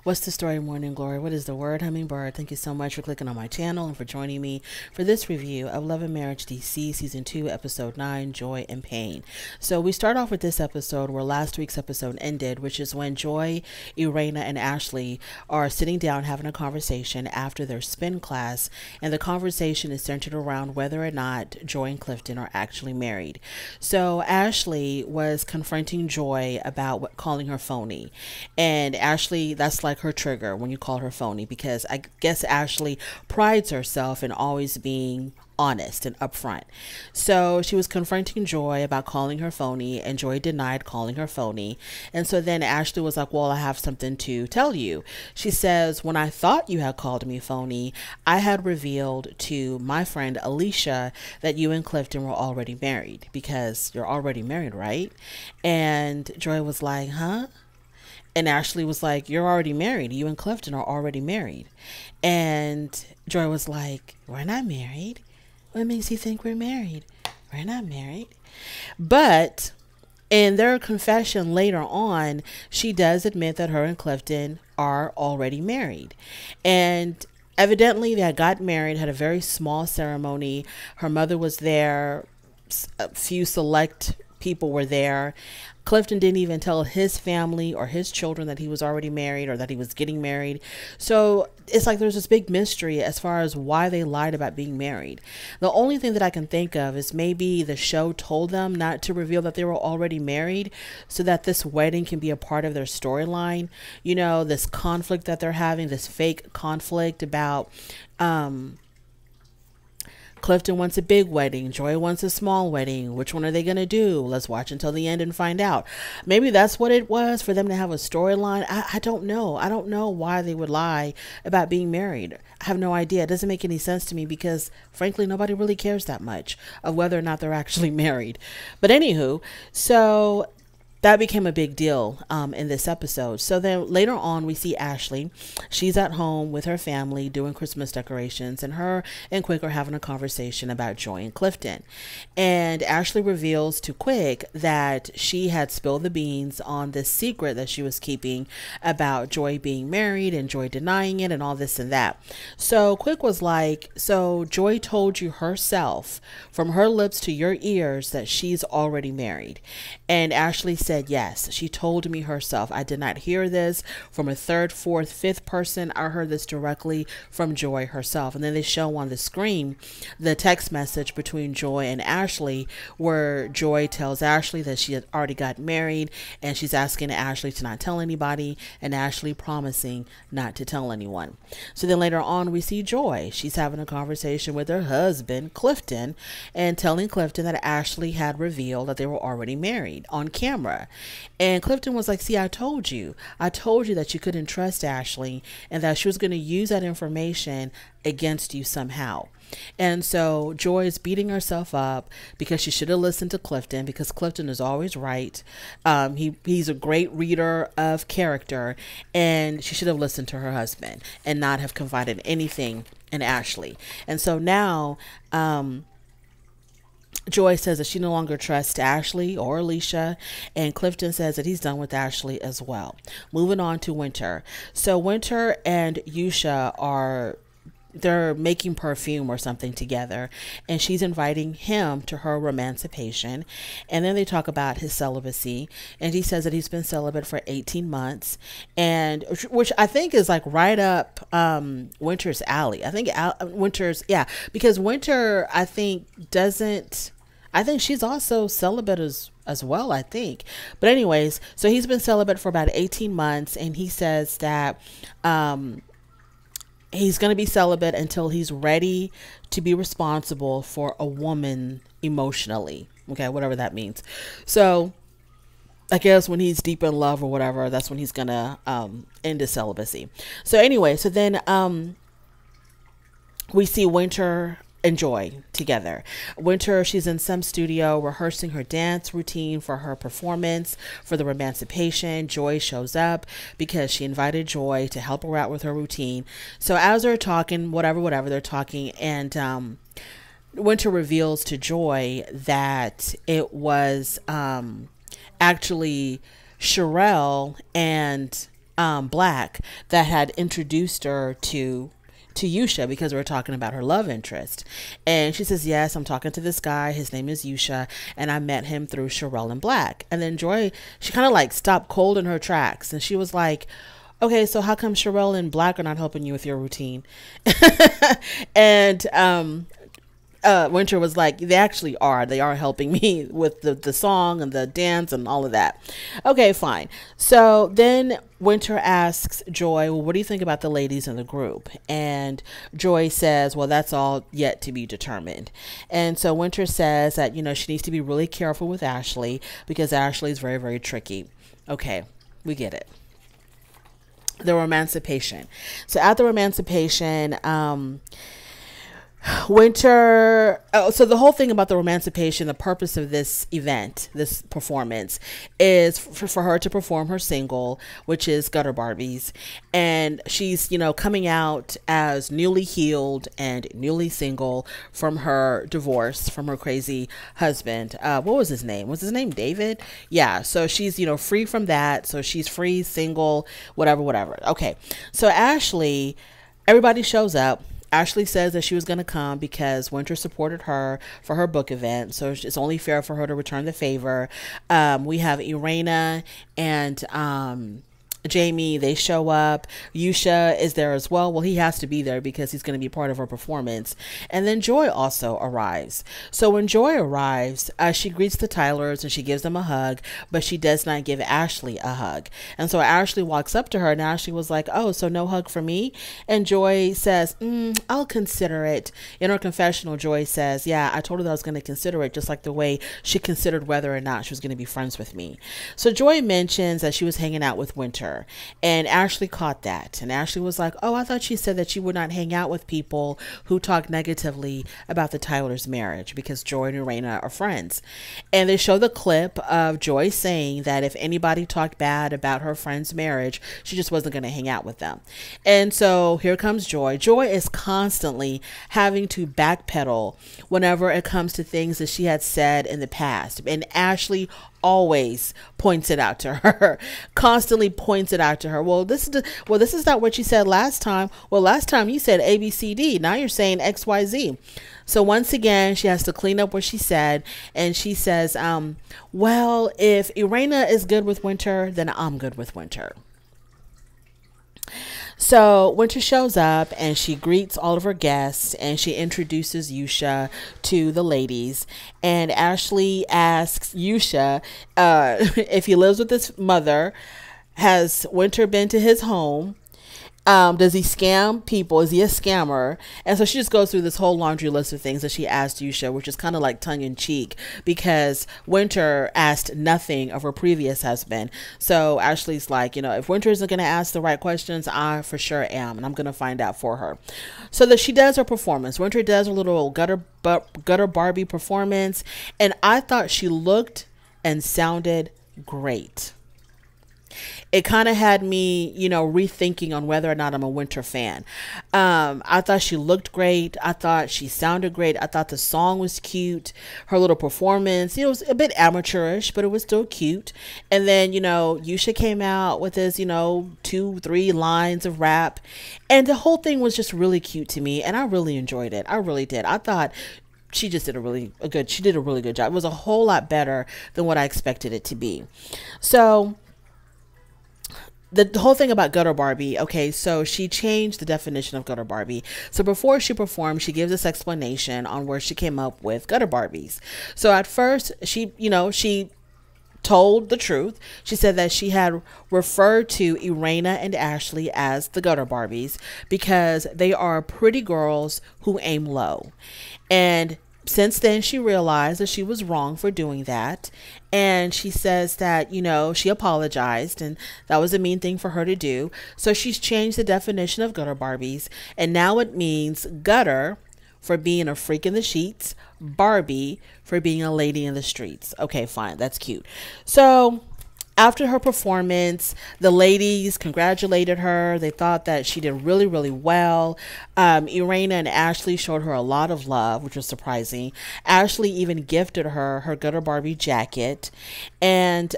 What's the story, Morning Glory? What is the word, Hummingbird? Thank you so much for clicking on my channel and for joining me for this review of Love and Marriage DC Season 2, Episode 9, Joy and Pain. So we start off with this episode where last week's episode ended, which is when Joy, Irena, and Ashley are sitting down having a conversation after their spin class, and the conversation is centered around whether or not Joy and Clifton are actually married. So Ashley was confronting Joy about calling her phony, and Ashley, that's like her trigger when you call her phony, because I guess Ashley prides herself in always being honest and upfront. So she was confronting Joy about calling her phony, and Joy denied calling her phony. And so then Ashley was like, well, I have something to tell you. She says, when I thought you had called me phony, I had revealed to my friend Alicia that you and Clifton were already married, because you're already married, right? And Joy was like, huh? And Ashley was like, you're already married. You and Clifton are already married. And Joy was like, we're not married. What makes you think we're married? We're not married. But in their confession later on, she does admit that her and Clifton are already married. And evidently they got married, had a very small ceremony. Her mother was there. A few select people were there. Clifton didn't even tell his family or his children that he was already married or that he was getting married. So it's like there's this big mystery as far as why they lied about being married. The only thing that I can think of is maybe the show told them not to reveal that they were already married so that this wedding can be a part of their storyline. You know, this conflict that they're having, this fake conflict about, Clifton wants a big wedding. Joy wants a small wedding. Which one are they going to do? Let's watch until the end and find out. Maybe that's what it was, for them to have a storyline. I don't know. I don't know why they would lie about being married. I have no idea. It doesn't make any sense to me because, frankly, nobody really cares that much of whether or not they're actually married. But anywho, so that became a big deal in this episode. So then later on, we see Ashley. She's at home with her family doing Christmas decorations, and her and Quick are having a conversation about Joy and Clifton. And Ashley reveals to Quick that she had spilled the beans on this secret that she was keeping about Joy being married and Joy denying it and all this and that. So Quick was like, so Joy told you herself from her lips to your ears that she's already married. And Ashley said, yes, she told me herself. I did not hear this from a third, fourth, fifth person. I heard this directly from Joy herself. And then they show on the screen the text message between Joy and Ashley, where Joy tells Ashley that she had already got married, and she's asking Ashley to not tell anybody, and Ashley promising not to tell anyone. So then later on, we see Joy. She's having a conversation with her husband, Clifton, and telling Clifton that Ashley had revealed that they were already married on camera. And Clifton was like, see, I told you that you couldn't trust Ashley and that she was going to use that information against you somehow. And so Joy is beating herself up because she should have listened to Clifton, because Clifton is always right. He's a great reader of character, and she should have listened to her husband and not have confided anything in Ashley. And so now, Joy says that she no longer trusts Ashley or Alicia, and Clifton says that he's done with Ashley as well. Moving on to Winter. So Winter and Yusha they're making perfume or something together, and she's inviting him to her emancipation. And then they talk about his celibacy, and he says that he's been celibate for 18 months, and which I think is like right up Winter's alley. I think because Winter, I think she's also celibate as well, I think. But anyways, so he's been celibate for about 18 months, and he says that he's going to be celibate until he's ready to be responsible for a woman emotionally. Okay, whatever that means. So I guess when he's deep in love or whatever, that's when he's going to end his celibacy. So anyway, so then we see Winter and Joy together. Winter, she's in some studio rehearsing her dance routine for her performance for the emancipation. Joy shows up because she invited Joy to help her out with her routine. So as they're talking, whatever they're talking, and Winter reveals to Joy that it was actually Sherelle and Black that had introduced her to Yusha because we were talking about her love interest. And she says, yes, I'm talking to this guy. His name is Yusha, and I met him through Sherelle and Black. And then Joy, she kind of like stopped cold in her tracks. And she was like, okay, so how come Sherelle and Black are not helping you with your routine? And Winter was like, they actually are. They are helping me with the song and the dance and all of that. Okay, fine. So then Winter asks Joy, well, what do you think about the ladies in the group? And Joy says, well, that's all yet to be determined. And so Winter says that, she needs to be really careful with Ashley because Ashley is very, very tricky. Okay, we get it. The Romancipation. So at the Romancipation, Winter, so the whole thing about the Romancipation, the purpose of this event, this performance, is for her to perform her single, which is Gutter Barbies. And she's, coming out as newly healed and newly single from her divorce from her crazy husband. What was his name? Was his name David? Yeah. So she's, free from that. So she's free, single, whatever. Okay. So Ashley, everybody shows up. Ashley says that she was going to come because Winter supported her for her book event. So it's only fair for her to return the favor. We have Irena and Jamie, they show up. Yusha is there as well. Well, he has to be there because he's going to be part of her performance. And then Joy also arrives. So when Joy arrives, she greets the Tylers and she gives them a hug, but she does not give Ashley a hug. And so Ashley walks up to her and Ashley was like, oh, so no hug for me? And Joy says, I'll consider it. In her confessional, Joy says, yeah, I told her that I was going to consider it, just like the way she considered whether or not she was going to be friends with me. So Joy mentions that she was hanging out with Winter. And Ashley caught that. And Ashley was like, oh, I thought she said that she would not hang out with people who talk negatively about the Tylers' marriage because Joy and Irena are friends. And they show the clip of Joy saying that if anybody talked bad about her friend's marriage, she just wasn't going to hang out with them. And so here comes Joy. Joy is constantly having to backpedal whenever it comes to things that she had said in the past. And Ashley always points it out to her, constantly points it out to her. Well, this is not what you said last time. Well, last time you said ABCD. Now you're saying XYZ. So once again, she has to clean up what she said. And she says, well, if Irena is good with Winter, then I'm good with Winter. So Winter shows up and she greets all of her guests and she introduces Yusha to the ladies. And Ashley asks Yusha if he lives with his mother. Has Winter been to his home? Does he scam people? Is he a scammer? And so she just goes through this whole laundry list of things that she asked Yusha, which is kind of like tongue in cheek because Winter asked nothing of her previous husband. So Ashley's like, if Winter isn't going to ask the right questions, I for sure am. And I'm going to find out for her. So that she does her performance. Winter does her little gutter Barbie performance. And I thought she looked and sounded great. It kind of had me, rethinking on whether or not I'm a Winter fan. I thought she looked great. I thought she sounded great. I thought the song was cute. Her little performance, it was a bit amateurish, but it was still cute. And then, Yusha came out with his, 2-3 lines of rap. And the whole thing was just really cute to me. And I really enjoyed it. I really did. I thought she just did a really good job. It was a whole lot better than what I expected it to be. So the whole thing about Gutter Barbie, okay, so she changed the definition of Gutter Barbie. So before she performed, she gives this explanation on where she came up with Gutter Barbies. So at first, she told the truth. She said that she had referred to Irena and Ashley as the Gutter Barbies because they are pretty girls who aim low. And since then, she realized that she was wrong for doing that. And she says that, she apologized and that was a mean thing for her to do. So she's changed the definition of Gutter Barbies. And now it means gutter for being a freak in the sheets, Barbie for being a lady in the streets. Okay, fine. That's cute. So After her performance, the ladies congratulated her. They thought that she did really, really well. Irena and Ashley showed her a lot of love, which was surprising. Ashley even gifted her her Gutter Barbie jacket. And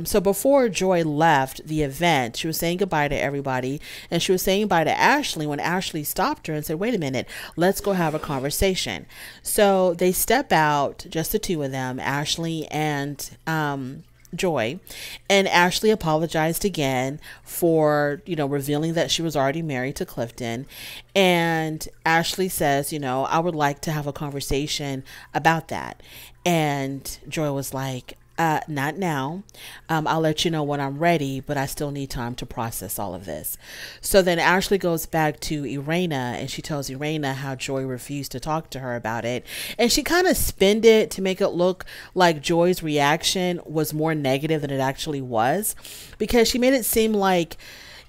so before Joy left the event, she was saying goodbye to everybody. And she was saying bye to Ashley when Ashley stopped her and said, wait a minute, let's go have a conversation. So they step out, just the two of them, Ashley and Joy, and Ashley apologized again for, revealing that she was already married to Clifton. And Ashley says, I would like to have a conversation about that. And Joy was like, not now. I'll let you know when I'm ready, but I still need time to process all of this. So then Ashley goes back to Irena and she tells Irena how Joy refused to talk to her about it. And she kind of spinned it to make it look like Joy's reaction was more negative than it actually was, because she made it seem like,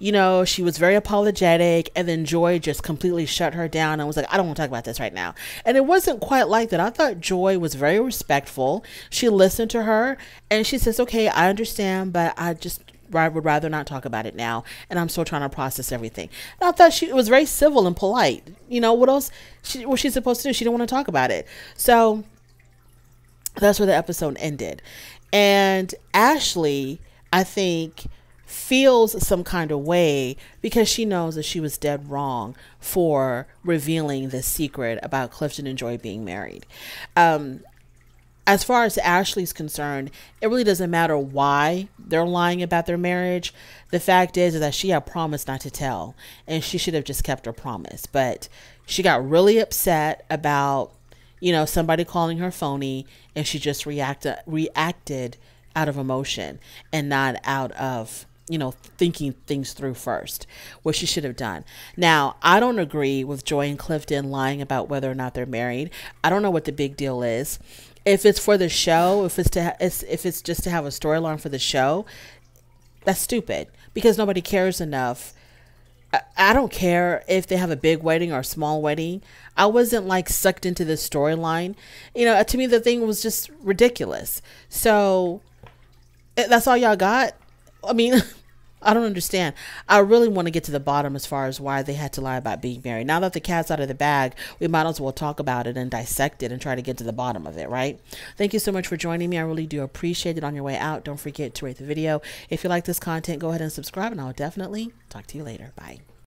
she was very apologetic, and then Joy just completely shut her down and was like, I don't want to talk about this right now. And it wasn't quite like that. I thought Joy was very respectful. She listened to her and she says, okay, I understand, but I would rather not talk about it now. And I'm still trying to process everything. And I thought she was very civil and polite. What else was she supposed to do? She didn't want to talk about it. So that's where the episode ended. And Ashley, I think, feels some kind of way because she knows that she was dead wrong for revealing this secret about Clifton and Joy being married. As far as Ashley's concerned, it really doesn't matter why they're lying about their marriage. The fact is that she had promised not to tell, and she should have just kept her promise. But she got really upset about, somebody calling her phony, and she just reacted out of emotion and not out of thinking things through first, what she should have done. Now, I don't agree with Joy and Clifton lying about whether or not they're married. I don't know what the big deal is. If it's for the show, if it's just to have a storyline for the show, that's stupid, because nobody cares enough. I don't care if they have a big wedding or a small wedding. I wasn't like sucked into this storyline. To me, the thing was just ridiculous. So that's all y'all got? I mean, I don't understand. I really want to get to the bottom as far as why they had to lie about being married. Now that the cat's out of the bag, we might as well talk about it and dissect it and try to get to the bottom of it, right? Thank you so much for joining me. I really do appreciate it. On your way out, don't forget to rate the video. If you like this content, go ahead and subscribe, and I'll definitely talk to you later. Bye.